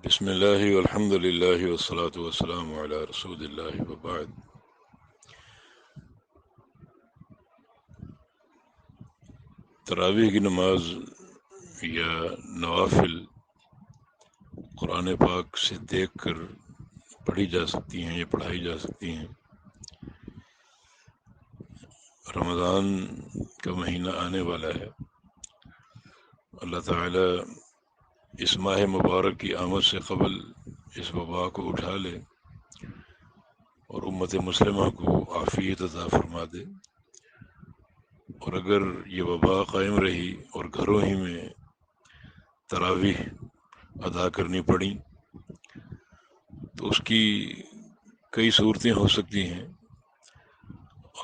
بسم اللہ والحمد للہ والصلاة والسلام علی رسول اللہ وبعد۔ تراویح کی نماز یا نوافل قرآن پاک سے دیکھ کر پڑھی جا سکتی ہیں یا پڑھائی جا سکتی ہیں۔ رمضان کا مہینہ آنے والا ہے، اللہ تعالی اس ماہ مبارک کی آمد سے قبل اس وبا کو اٹھا لے اور امت مسلمہ کو عافیت عطا فرما دے، اور اگر یہ وبا قائم رہی اور گھروں ہی میں تراویح ادا کرنی پڑیں تو اس کی کئی صورتیں ہو سکتی ہیں۔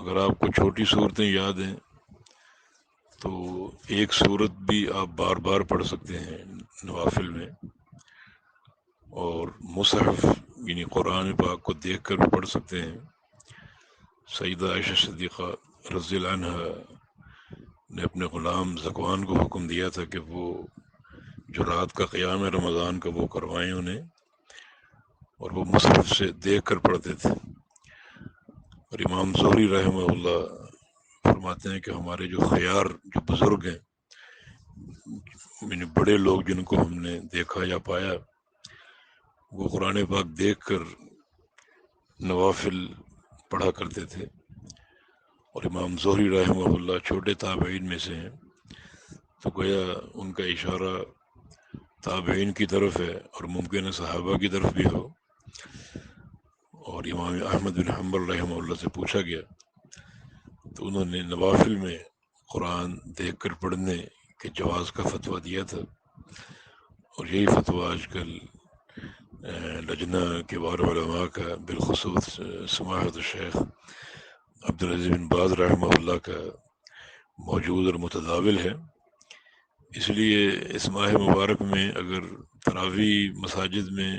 اگر آپ کو چھوٹی صورتیں یاد ہیں تو ایک صورت بھی آپ بار بار پڑھ سکتے ہیں نوافل میں، اور مصحف یعنی قرآن پاک کو دیکھ کر بھی پڑھ سکتے ہیں۔ سیدہ عائشہ صدیقہ رضی اللہ عنہ نے اپنے غلام ذکوان کو حکم دیا تھا کہ وہ جو رات کا قیام ہے رمضان کا وہ کروائیں انہیں، اور وہ مصحف سے دیکھ کر پڑھتے تھے۔ اور امام زہری رحمہ اللہ فرماتے ہیں کہ ہمارے جو خیار جو بزرگ ہیں، یعنی بڑے لوگ جن کو ہم نے دیکھا یا پایا، وہ قرآن پاک دیکھ کر نوافل پڑھا کرتے تھے۔ اور امام زہری رحمہ اللہ چھوٹے تابعین میں سے ہیں، تو گویا ان کا اشارہ تابعین کی طرف ہے اور ممکن ہے صحابہ کی طرف بھی ہو۔ اور امام احمد بن حنبل رحمہ اللہ سے پوچھا گیا تو انہوں نے نوافل میں قرآن دیکھ کر پڑھنے کے جواز کا فتویٰ دیا تھا، اور یہی فتویٰ آج کل لجنہ کبار علماء کا، بالخصوص سماحت الشیخ عبدالعزیز بن باز رحمہ اللہ کا موجود اور متداول ہے۔ اس لیے اس ماہ مبارک میں اگر تراویح مساجد میں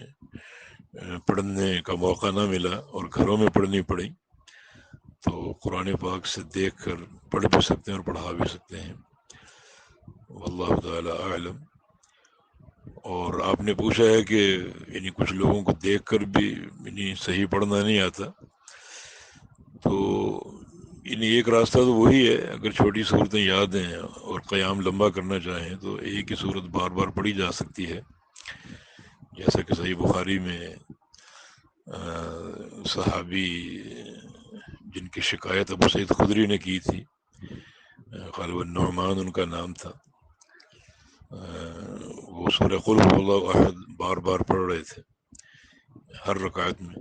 پڑھنے کا موقع نہ ملا اور گھروں میں پڑھنی پڑی تو قرآن پاک سے دیکھ کر پڑھ بھی سکتے ہیں اور پڑھا بھی سکتے ہیں۔ واللہ تعالی اعلم۔ اور آپ نے پوچھا ہے کہ یعنی کچھ لوگوں کو دیکھ کر بھی یعنی صحیح پڑھنا نہیں آتا، تو یعنی ایک راستہ تو وہی ہے، اگر چھوٹی صورتیں یاد ہیں اور قیام لمبا کرنا چاہیں تو ایک ہی صورت بار بار پڑھی جا سکتی ہے، جیسا کہ صحیح بخاری میں صحابی جن کی شکایت ابو سعید خدری نے کی تھی، غالباً نعمان ان کا نام تھا، وہ سورہ قل هو اللہ احد بار بار پڑھ رہے تھے ہر رکعت میں،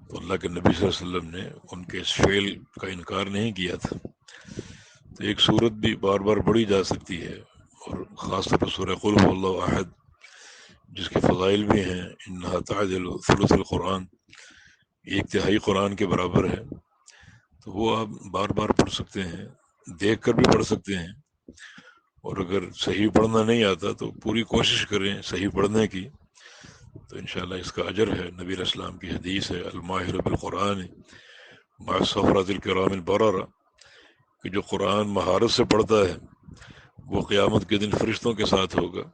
تو اللہ کے نبی صلی اللہ علیہ وسلم نے ان کے اس فعل کا انکار نہیں کیا تھا۔ تو ایک صورت بھی بار بار پڑھی جا سکتی ہے، اور خاص طور پر سورہ قل هو اللہ احد جس کے فضائل بھی ہیں، انہا تعدل ثلث القرآن، ایک تہائی قرآن کے برابر ہے، تو وہ آپ بار بار پڑھ سکتے ہیں، دیکھ کر بھی پڑھ سکتے ہیں۔ اور اگر صحیح پڑھنا نہیں آتا تو پوری کوشش کریں صحیح پڑھنے کی، تو انشاءاللہ اس کا اجر ہے۔ نبی علیہ السلام کی حدیث ہے الماہر بالقرآن مع الصفرۃ الکرام البررہ، کہ جو قرآن مہارت سے پڑھتا ہے وہ قیامت کے دن فرشتوں کے ساتھ ہوگا۔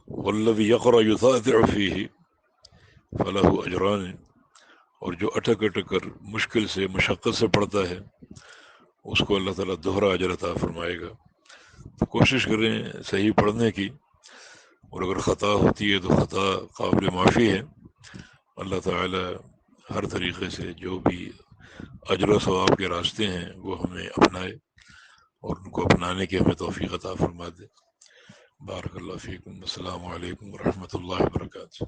والذی یقرأ یتأثر فیہ فلہ اجران، اور جو اٹک اٹک کر مشکل سے مشقت سے پڑھتا ہے اس کو اللہ تعالیٰ دوہرا اجر عطا فرمائے گا۔ تو کوشش کریں صحیح پڑھنے کی، اور اگر خطا ہوتی ہے تو خطا قابل معافی ہے۔ اللہ تعالیٰ ہر طریقے سے جو بھی اجر و ثواب کے راستے ہیں وہ ہمیں اپنائے اور ان کو اپنانے کی ہمیں توفیق عطا فرما دے۔ بارک اللہ فیکم، السلام علیکم ورحمۃ اللہ وبرکاتہ۔